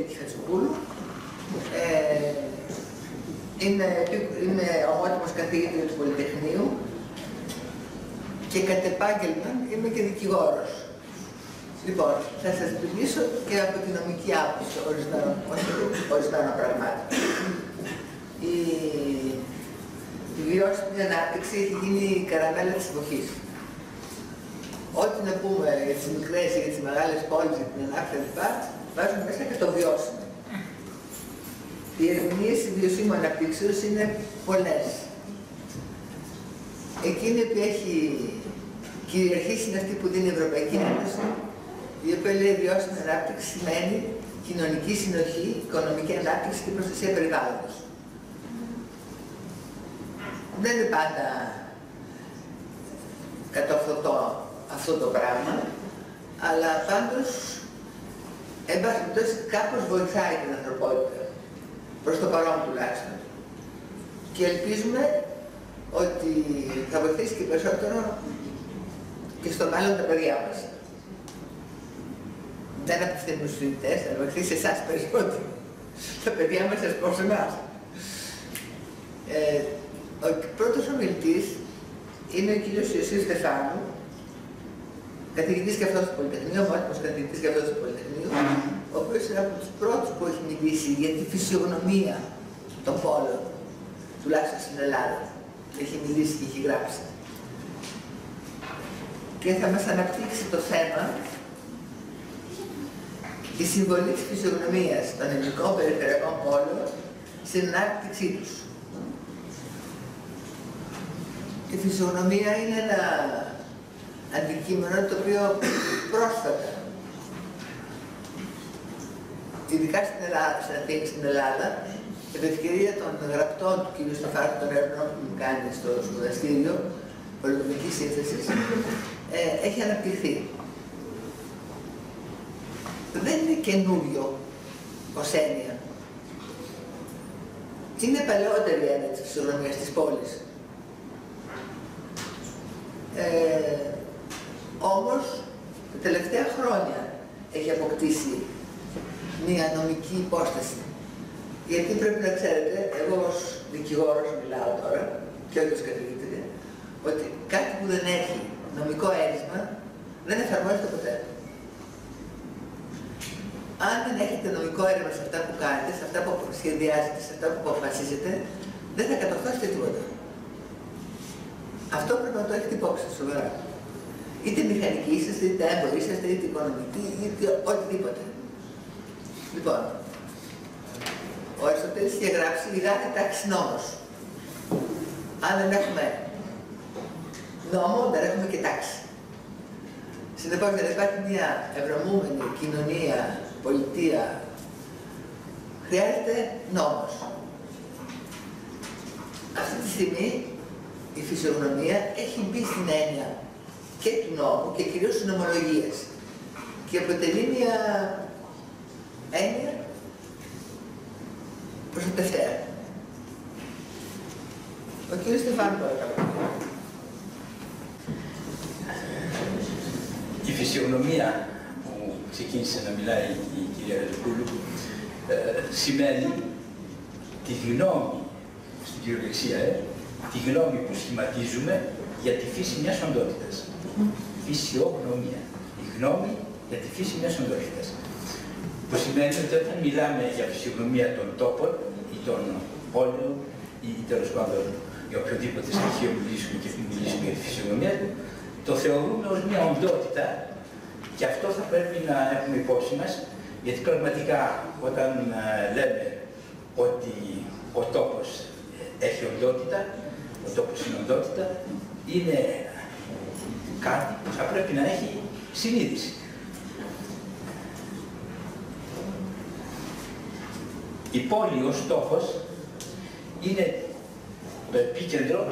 Νίκη Χατσοπούλου. Είναι ομότιμος καθηγήτριος του Πολυτεχνείου και κατ' επάγγελμα είμαι και δικηγόρος. Λοιπόν, θα σας μιλήσω και από την νομική άποψη ορισμένων πραγμάτων. Η βιώσιμη ανάπτυξη έχει γίνει η καραμέλα της εποχής. Ό,τι να πούμε για τις μικρές ή για τις μεγάλες πόλεις, για την ανάπτυξη κλπ. Βάζουν μέσα και το βιώσιμο. Οι ερμηνείες της βιωσίμου αναπτύξεως είναι πολλές. Εκείνη που έχει κυριαρχήσει είναι αυτή που δίνει η Ευρωπαϊκή Ένωση, η οποία λέει βιώσιμη ανάπτυξη σημαίνει κοινωνική συνοχή, οικονομική ανάπτυξη και προστασία περιβάλλοντος. Δεν είναι πάντα κατορθωτό αυτό το πράγμα, αλλά πάντως, εν πάση περιπτώσει, κάπως βοηθάει την ανθρωπότητα, προς το παρόν τουλάχιστον. Και ελπίζουμε ότι θα βοηθήσει και περισσότερο και στο μέλλον τα παιδιά μας. Δεν απευθύνουμε στους φοιτητές, θα βοηθήσει εσάς περισσότερο. Τα παιδιά μας σας πω σε εμάς. Ο πρώτος ομιλητής είναι ο κύριος Ιωσήφ Στεφάνου, καθηγητής και αυτός του Πολυτεχνείου, ομότιμος καθηγητής και αυτός του Πολυτεχνείου, ο οποίος είναι από τους πρώτους που έχει μιλήσει για τη φυσιογνωμία των πόλων, τουλάχιστον στην Ελλάδα. Έχει μιλήσει και έχει γράψει. Και θα μας αναπτύξει το θέμα τη συμβολή της φυσιογνωμίας των ελληνικών περιφερειακών πόλων στην ανάπτυξή τους. Η φυσιογνωμία είναι ένα αντικείμενο το οποίο πρόσφατα, ειδικά στην Ελλάδα, με την ευκαιρία των γραπτών του κ. Στεφάνου, των ερευνών που μου κάνει στο σπουδαστήριο πολιτικής σύνθεσης, έχει αναπτυχθεί. Δεν είναι καινούριο ως έννοια. Είναι παλαιότερη η έννοια της φυσιογνωμίας της πόλης. Όμως, τα τελευταία χρόνια έχει αποκτήσει μια νομική υπόσταση. Γιατί πρέπει να ξέρετε, εγώ ως δικηγόρος μιλάω τώρα, και όχι ως καθηγήτρια, ότι κάτι που δεν έχει νομικό έρισμα δεν εφαρμόζεται ποτέ. Αν δεν έχετε νομικό έρισμα σε αυτά που κάνετε, σε αυτά που σχεδιάζετε, σε αυτά που αποφασίζετε, δεν θα κατορθώσετε τίποτα. Αυτό πρέπει να το έχετε υπόψη σοβαρά. Είτε μηχανικοί είσαστε, είτε έμποροι είσαστε, είτε οικονομικοί, είτε οτιδήποτε. Λοιπόν, ο Αριστοτέλης είχε γράψει «Ηγάται τάξη νόμος». Αν δεν έχουμε νόμο, δεν έχουμε και τάξη. Συνεπώς, για να υπάρχει μια ευρωμούμενη κοινωνία, πολιτεία, χρειάζεται νόμος. Αυτή τη στιγμή η φυσιογνωμία έχει μπει στην έννοια και του νόμου και κυρίως της νομολογίας και αποτελεί μια έννοια προστατευτέα. Ο κύριος Στεφάνου, παρακαλώ. Η φυσιογνωμία που ξεκίνησε να μιλάει η κυρία Χατσοπούλου σημαίνει τη γνώμη, στην κυριολεξία, τη γνώμη που σχηματίζουμε για τη φύση μιας οντότητας. Φυσιογνωμία. Η γνώμη για τη φύση μιας οντότητας. Που σημαίνει ότι όταν μιλάμε για φυσιογνωμία των τόπων ή των πόλεων ή τέλος πάντων για οποιοδήποτε στοιχείο μιλήσουμε και μιλήσουμε για τη φυσιογνωμία του, το θεωρούμε ως μια οντότητα και αυτό θα πρέπει να έχουμε υπόψη μας, γιατί πραγματικά όταν λέμε ότι ο τόπος έχει οντότητα, ο τόπος είναι οντότητα, είναι κάτι που θα πρέπει να έχει συνείδηση. Η πόλη ως τόπος είναι το επίκεντρο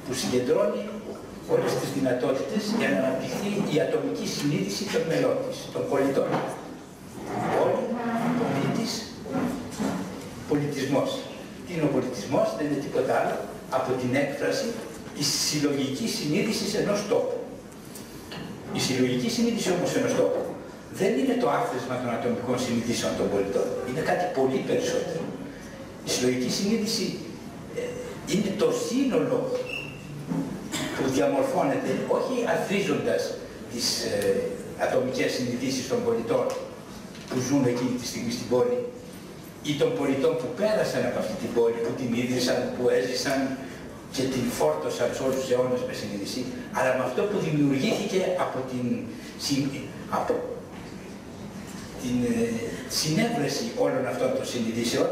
που συγκεντρώνει όλες τις δυνατότητες για να αναπτυχθεί η ατομική συνείδηση των μελών της, των πολιτών. Πόλη, πολίτης, πολιτισμός. Τι είναι ο πολιτισμός? Δεν είναι τίποτα άλλο από την έκφραση της συλλογικής συνείδησης ενός τόπου. Η συλλογική συνείδηση όμως ενός τόπου δεν είναι το άθροισμα των ατομικών συνειδήσεων των πολιτών. Είναι κάτι πολύ περισσότερο. Η συλλογική συνείδηση είναι το σύνολο που διαμορφώνεται, όχι αθροίζοντας τις ατομικές συνειδήσεις των πολιτών που ζουν εκείνη τη στιγμή στην πόλη ή των πολιτών που πέρασαν από αυτή την πόλη, που την ίδρυσαν, που έζησαν και την φόρτωσαν σε όλους τους αιώνες με συνείδηση, αλλά με αυτό που δημιουργήθηκε από την συνέβρεση όλων αυτών των συνειδήσεων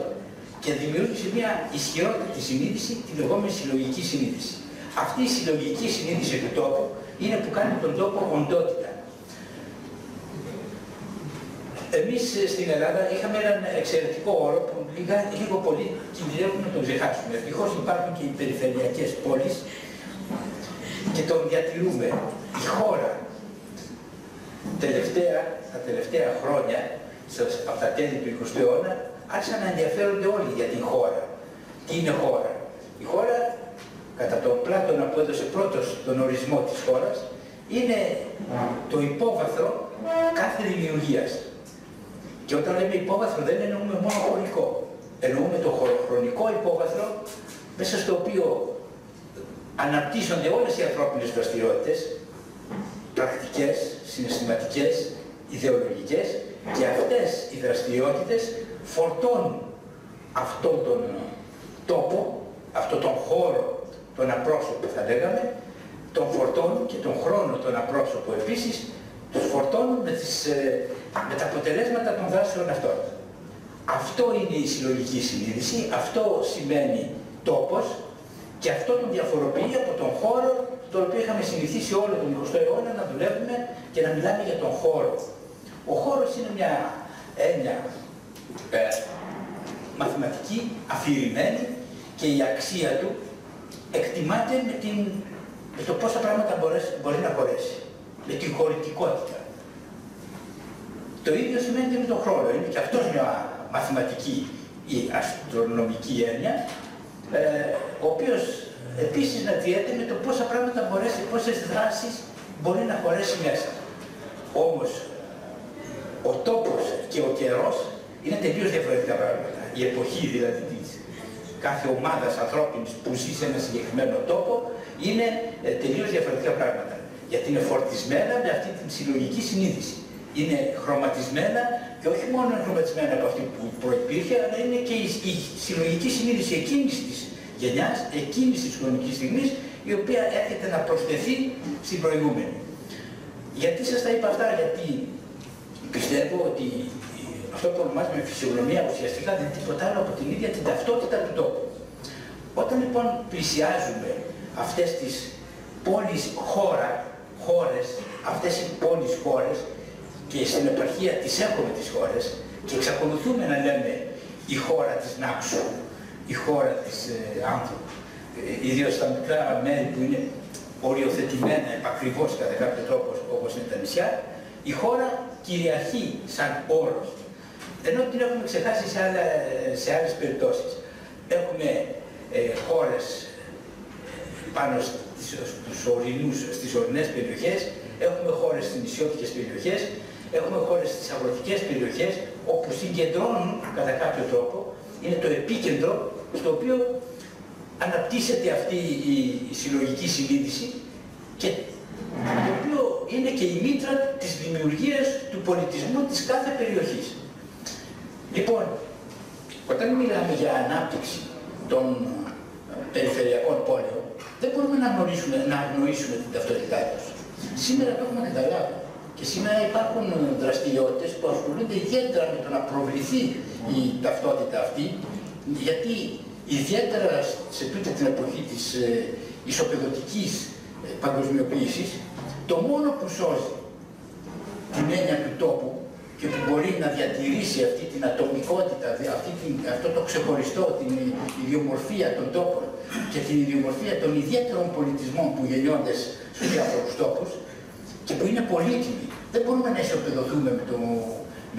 και δημιούργησε μια ισχυρότερη συνείδηση, τη λεγόμενη συλλογική συνείδηση. Αυτή η συλλογική συνείδηση του τόπου είναι που κάνει τον τόπο οντότητα. Εμείς στην Ελλάδα είχαμε έναν εξαιρετικό όρο που λίγο πολύ κινδυνεύουμε να τον ξεχάσουμε. Ευτυχώς υπάρχουν και οι περιφερειακές πόλεις και τον διατηρούμε. Η χώρα τα τελευταία χρόνια, από τα τέλη του 20ου αιώνα, άρχισαν να ενδιαφέρονται όλοι για την χώρα. Τι είναι χώρα? Η χώρα, κατά τον Πλάτωνα που έδωσε πρώτος τον ορισμό της χώρας, είναι το υπόβαθρο κάθε δημιουργίας. Και όταν λέμε υπόβαθρο δεν εννοούμε μόνο χωρικό. Εννοούμε το χωροχρονικό υπόβαθρο μέσα στο οποίο αναπτύσσονται όλες οι ανθρώπινες δραστηριότητες, πρακτικές, συναισθηματικές, ιδεολογικές, και αυτές οι δραστηριότητες φορτώνουν αυτόν τον τόπο, αυτόν τον χώρο, τον απρόσωπο θα λέγαμε, τον φορτώνουν και τον χρόνο τον απρόσωπο επίσης, τους φορτώνουν με τα αποτελέσματα των δράσεων αυτών. Αυτό είναι η συλλογική συνείδηση, αυτό σημαίνει τόπος και αυτό τον διαφοροποιεί από τον χώρο το οποίο είχαμε συνηθίσει όλο τον 20ο αιώνα να δουλεύουμε και να μιλάμε για τον χώρο. Ο χώρος είναι μια έννοια μαθηματική, αφηρημένη και η αξία του εκτιμάται με το πόσα πράγματα μπορεί να χωρέσει, με την χωρητικότητα. Το ίδιο σημαίνει και με τον χρόνο. Είναι και αυτός μια μαθηματική ή αστρονομική έννοια, ο οποίος επίσης συναντιέται με το πόσα πράγματα πόσες δράσεις μπορεί να χωρέσει μέσα. Όμως, ο τόπος και ο καιρός είναι τελείως διαφορετικά πράγματα. Η εποχή δηλαδή της κάθε ομάδας ανθρώπινης που ζει σε ένα συγκεκριμένο τόπο είναι τελείως διαφορετικά πράγματα. Γιατί είναι φορτισμένα με αυτή την συλλογική συνείδηση. Είναι χρωματισμένα και όχι μόνο χρωματισμένα από αυτή που προϋπήρχε, αλλά είναι και η συλλογική συνείδηση εκείνης της γενιάς, εκείνης της χρονικής στιγμής, η οποία έρχεται να προσθεθεί στην προηγούμενη. Γιατί σας τα είπα αυτά? Γιατί πιστεύω ότι αυτό που ονομάζουμε φυσιογνωμία ουσιαστικά δεν είναι τίποτα άλλο από την ίδια την ταυτότητα του τόπου. Όταν λοιπόν πλησιάζουμε αυτές τις πόλεις χώρες, αυτές οι πόλεις χώρες, και στην επαρχία τις έχουμε τις χώρες και εξακολουθούμε να λέμε η χώρα της Νάξου, η χώρα της Άνθρωπου, ιδίως στα μικρά μέρη που είναι οριοθετημένα επακριβώς κατά κάποιο τρόπο όπως είναι τα νησιά, η χώρα κυριαρχεί σαν όρος, ενώ την έχουμε ξεχάσει σε άλλες περιπτώσεις. Έχουμε χώρες πάνω στις ορεινές περιοχές, έχουμε χώρες στις νησιώτικες περιοχές, έχουμε χώρες στις αγροτικές περιοχές, όπου συγκεντρώνουν κατά κάποιο τρόπο, είναι το επίκεντρο στο οποίο αναπτύσσεται αυτή η συλλογική συνείδηση και το οποίο είναι και η μήτρα της δημιουργίας του πολιτισμού της κάθε περιοχής. Λοιπόν, όταν μιλάμε για ανάπτυξη των περιφερειακών πόλεων, δεν μπορούμε να αγνοήσουμε την ταυτότητά τους. Σήμερα το έχουμε καταλάβει. Και σήμερα υπάρχουν δραστηριότητες που ασχολούνται ιδιαίτερα με το να προβληθεί η ταυτότητα αυτή, γιατί ιδιαίτερα σε τούτη την εποχή της ισοπεδωτικής παγκοσμιοποίησης, το μόνο που σώζει την έννοια του τόπου και που μπορεί να διατηρήσει αυτή την ατομικότητα, αυτό το ξεχωριστό, την ιδιομορφία των τόπων και την ιδιομορφία των ιδιαίτερων πολιτισμών που γεννιόνται στους διάφορους τόπους και που είναι πολύτιμοι. Δεν μπορούμε να ισοπεδωθούμε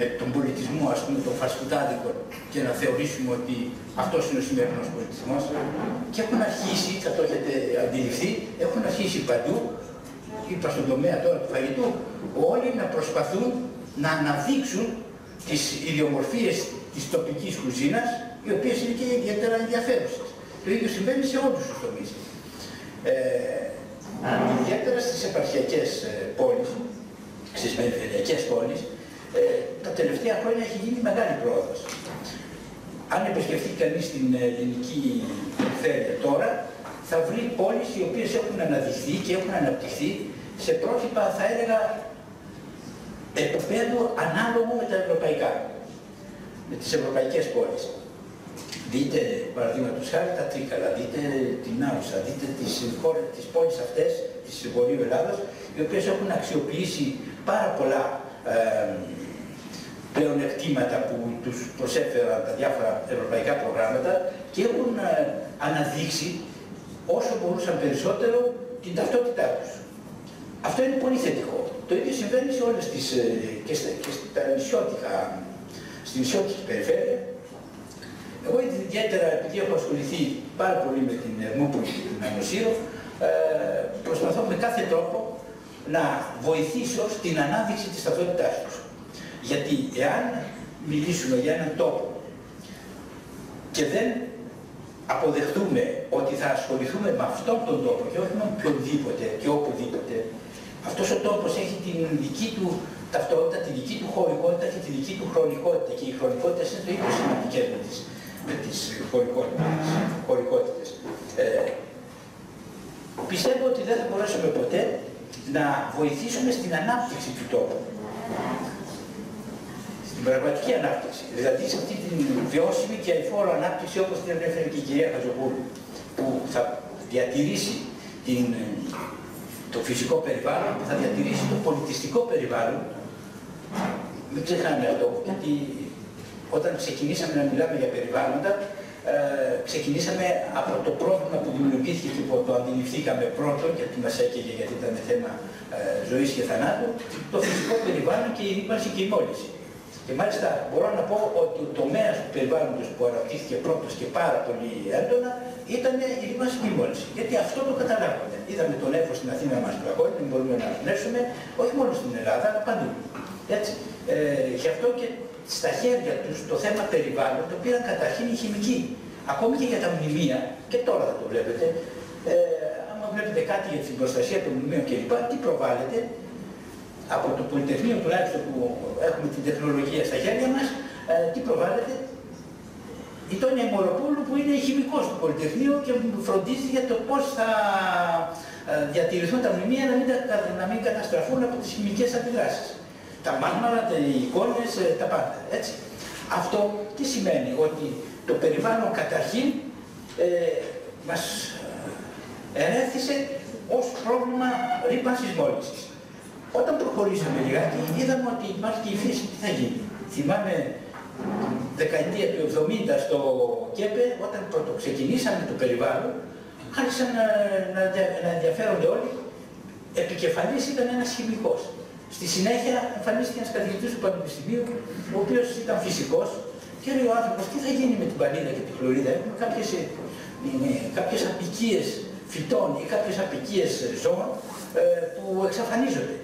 με τον πολιτισμό, ας πούμε, των φασκουτάδικων και να θεωρήσουμε ότι αυτός είναι ο σημερινός πολιτισμός. Και έχουν αρχίσει, θα το έχετε αντιληφθεί, έχουν αρχίσει παντού, είπα στον τομέα τώρα του φαγητού, όλοι να προσπαθούν να αναδείξουν τις ιδιομορφίες της τοπικής κουζίνας, οι οποίες είναι και ιδιαίτερα ενδιαφέρουσες. Το ίδιο συμβαίνει σε όλους τους τομείς. Ιδιαίτερα στις επαρχιακές πόλεις, στις περιφερειακές πόλεις, τα τελευταία χρόνια έχει γίνει μεγάλη πρόοδος. Αν επισκεφτεί κανείς την ελληνική περιφέρεια τώρα, θα βρει πόλεις οι οποίες έχουν αναδειχθεί και έχουν αναπτυχθεί σε πρότυπα, θα έλεγα, επίπεδου ανάλογο με τα ευρωπαϊκά, με τις ευρωπαϊκές πόλεις. Δείτε, παραδείγματος χάρη, τα Τρίκαλα, δείτε την Άουσα, δείτε τις πόλεις αυτές της Βορείου Ελλάδος, οι οποίες έχουν αξιοποιήσει πάρα πολλά πλεονεκτήματα που τους προσέφεραν τα διάφορα ευρωπαϊκά προγράμματα και έχουν αναδείξει όσο μπορούσαν περισσότερο την ταυτότητά τους. Αυτό είναι πολύ θετικό. Το ίδιο συμβαίνει σε όλες τις, και στα νησιώτικα, στη νησιώτικη περιφέρεια. Εγώ ιδιαίτερα, επειδή έχω ασχοληθεί πάρα πολύ με την Ερμούπολη και την Ανοσίω, προσπαθώ με κάθε τρόπο να βοηθήσω στην ανάδειξη της ταυτότητάς τους. Γιατί εάν μιλήσουμε για έναν τόπο και δεν αποδεχτούμε ότι θα ασχοληθούμε με αυτόν τον τόπο και όχι με οποιονδήποτε και οπουδήποτε, αυτός ο τόπος έχει την δική του ταυτότητα, τη δική του χωρικότητα και τη δική του χρονικότητα, και οι χρονικότητες είναι το ίδιο σημαντικές με τις χωρικότητες. Πιστεύω ότι δεν θα μπορέσουμε ποτέ να βοηθήσουμε στην ανάπτυξη του τόπου. Στην πραγματική ανάπτυξη. Δηλαδή σε αυτή την βιώσιμη και αειφόρο ανάπτυξη, όπως την ανέφερε και η κυρία Χατζοπούλου, που θα διατηρήσει το φυσικό περιβάλλον, που θα διατηρήσει το πολιτιστικό περιβάλλον. Μην ξεχνάμε αυτό, γιατί όταν ξεκινήσαμε να μιλάμε για περιβάλλοντα, ξεκινήσαμε από το πρόβλημα που δημιουργήθηκε και που το αντιληφθήκαμε πρώτον, γιατί μας έκαιγε, γιατί ήταν θέμα ζωής και θανάτου, το φυσικό περιβάλλον και η ρήμανση και η μόλυνση. Και μάλιστα μπορώ να πω ότι ο τομέας του περιβάλλοντος που αναπτύχθηκε πρώτος και πάρα πολύ έντονα ήταν η ρήμανση και η μόλυνση. Γιατί αυτό το καταλάβαμε. Είδαμε τον έφο στην Αθήνα να μας πλακώνει, δεν μπορούμε να αναπνεύσουμε, όχι μόνο στην Ελλάδα, αλλά παντού. Έτσι. Γι' αυτό και στα χέρια τους το θέμα περιβάλλον το πήραν καταρχήν οι χημικοί. Ακόμη και για τα μνημεία, και τώρα θα το βλέπετε, άμα βλέπετε κάτι για την προστασία των μνημείων κλπ, τι προβάλλεται από το Πολυτεχνείο, τουλάχιστον που έχουμε την τεχνολογία στα χέρια μας, τι προβάλλεται. Η Τόνια Μοροπούλου, που είναι η χημικός του Πολυτεχνείου και φροντίζει για το πώς θα διατηρηθούν τα μνημεία να μην καταστραφούν από τις χημικές αντιδράσεις. Τα μάρμαρα, οι εικόνες, τα πάντα. Έτσι. Αυτό τι σημαίνει? Ότι το περιβάλλον καταρχήν μας ερέθησε ως πρόβλημα ρύπανσης μόλυνσης. Όταν προχωρήσαμε λιγάκι, είδαμε ότι υπάρχει και η φύση. Τι θα γίνει? Θυμάμαι δεκαετία του 70 στο ΚΕΠΕ, όταν πρωτοξεκινήσαμε το περιβάλλον, άρχισαν να ενδιαφέρονται όλοι. Επικεφαλής ήταν ένας χημικός. Στη συνέχεια εμφανίστηκε ένας καθηγητής του Πανεπιστημίου, ο οποίος ήταν φυσικός, και λέει ο άνθρωπος, τι θα γίνει με την πανίδα και τη χλωρίδα? Έχουμε κάποιες αποικίες φυτών ή κάποιες αποικίες ζώων που εξαφανίζονται.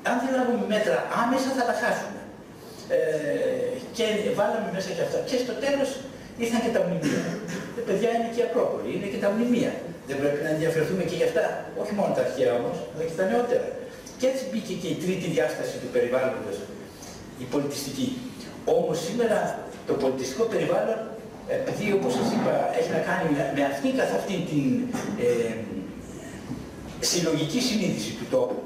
Αν δεν λάβουμε μέτρα άμεσα θα τα χάσουμε. Και βάλαμε μέσα και αυτά. Και στο τέλος ήρθαν και τα μνημεία. Παιδιά, είναι και η Ακρόπολη, είναι και τα μνημεία. Δεν πρέπει να ενδιαφερθούμε και για αυτά? Όχι μόνο τα αρχαία όμως, αλλά και τα νεότερα. Και έτσι μπήκε και η τρίτη διάσταση του περιβάλλοντος, η πολιτιστική. Όμως σήμερα το πολιτιστικό περιβάλλον, επειδή όπως σας είπα έχει να κάνει με αυτή καθ' αυτή την συλλογική συνείδηση του τόπου,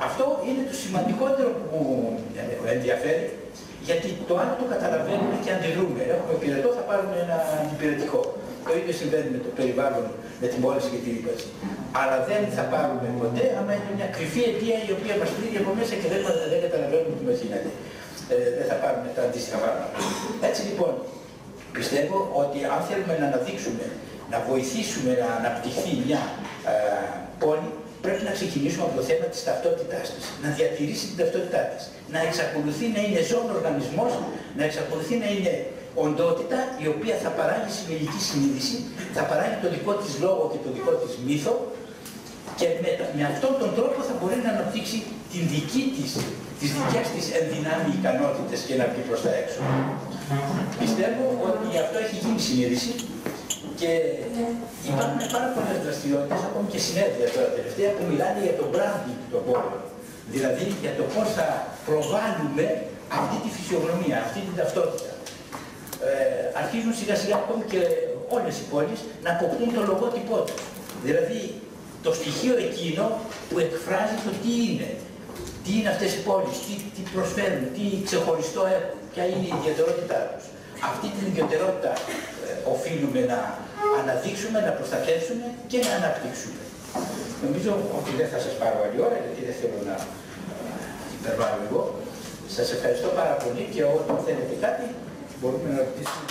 αυτό είναι το σημαντικότερο που ενδιαφέρει, γιατί το άλλο το καταλαβαίνουμε και αντιδρούμε. Έχουμε πυρετό, θα πάρουμε ένα αντιπυρετικό. Το ίδιο συμβαίνει με το περιβάλλον, με την μόλυνση και τη ρύπανση. Αλλά δεν θα πάρουμε ποτέ, άμα είναι μια κρυφή αιτία η οποία μας πλήγει από μέσα και δεν καταλαβαίνουμε τι μας γίνεται. Δεν θα πάρουμε τα αντίστοιχα πράγματα. Έτσι λοιπόν, πιστεύω ότι αν θέλουμε να αναδείξουμε, να βοηθήσουμε να αναπτυχθεί μια πόλη, πρέπει να ξεκινήσουμε από το θέμα της ταυτότητάς της, να διατηρήσει την ταυτότητά της, να εξακολουθεί να είναι ζώων οργανισμός, να εξακολουθεί να είναι οντότητα η οποία θα παράγει συλλογική συνείδηση, θα παράγει το δικό της λόγο και το δικό της μύθο Και με αυτόν τον τρόπο θα μπορεί να αναπτύξει τις δικές της ενδυνάμει ικανότητες και να πει προς τα έξω. Πιστεύω ότι αυτό έχει γίνει συνείδηση και υπάρχουν πάρα πολλές δραστηριότητες, ακόμη και συνέδρια τώρα τελευταία, που μιλάνε για το branding των πόλεων. Δηλαδή για το πώς θα προβάλλουμε αυτή τη φυσιογνωμία, αυτή την ταυτότητα. Αρχίζουν σιγά σιγά ακόμη και όλες οι πόλεις να αποκτούν το λογότυπό τους. Δηλαδή το στοιχείο εκείνο που εκφράζει το τι είναι αυτές οι πόλεις, τι προσφέρουν, τι ξεχωριστό έχουν, ποια είναι η ιδιαιτερότητά τους. Αυτή την ιδιαιτερότητα οφείλουμε να αναδείξουμε, να προστατεύσουμε και να αναπτύξουμε. Νομίζω ότι δεν θα σας πάρω άλλη ώρα, γιατί δεν θέλω να υπερβάλλω εγώ. Σας ευχαριστώ πάρα πολύ και όταν θέλετε κάτι μπορούμε να ρωτήσουμε.